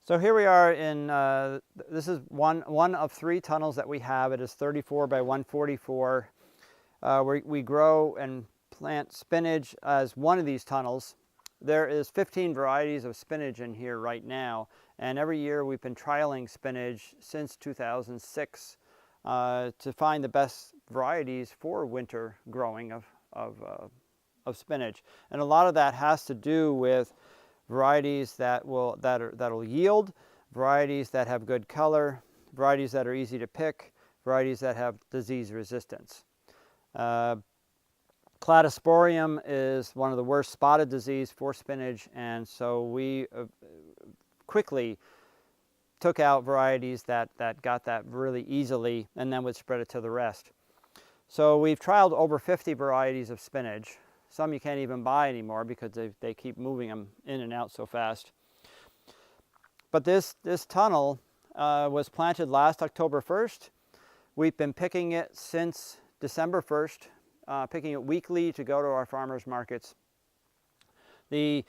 So here we are in, this is one of 3 tunnels that we have. It is 34 by 144. We grow and plant spinach as one of these tunnels. There is 15 varieties of spinach in here right now, and every year we've been trialing spinach since 2006 to find the best varieties for winter growing of spinach. And a lot of that has to do with varieties that'll yield, varieties that have good color, varieties that are easy to pick, varieties that have disease resistance. Cladosporium is one of the worst spotted disease for spinach, and so we quickly took out varieties that got that really easily and then would spread it to the rest. So we've trialed over 50 varieties of spinach. Some you can't even buy anymore because they keep moving them in and out so fast. But this tunnel was planted last October 1st. We've been picking it since December 1st, picking it weekly to go to our farmers markets. The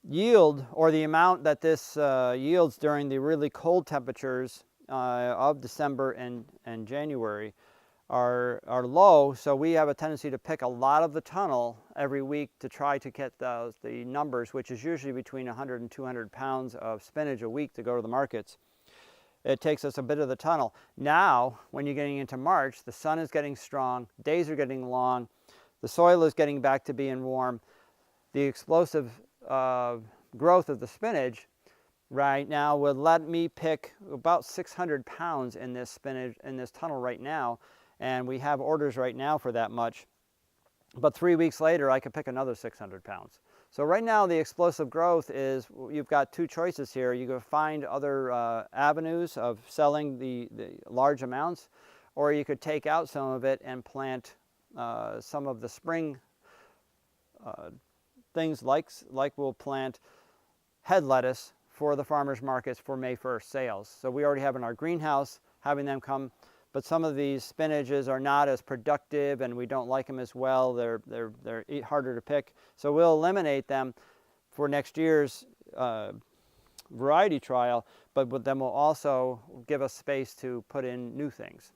yield, or the amount that this yields during the really cold temperatures of December and January, are low, so we have a tendency to pick a lot of the tunnel every week to try to get the numbers, which is usually between 100 and 200 pounds of spinach a week to go to the markets. It takes us a bit of the tunnel. Now, when you're getting into March, the sun is getting strong, days are getting long, the soil is getting back to being warm. The explosive growth of the spinach right now would let me pick about 600 pounds in this spinach, in this tunnel right now. And we have orders right now for that much. But 3 weeks later, I could pick another 600 pounds. So right now, the explosive growth is, you've got 2 choices here. You can find other avenues of selling the large amounts, or you could take out some of it and plant some of the spring things like we'll plant head lettuce for the farmers markets for May 1st sales. So we already have in our greenhouse, having them come. But some of these spinaches are not as productive and we don't like them as well. They're harder to pick. So we'll eliminate them for next year's variety trial, but then we'll also give us space to put in new things.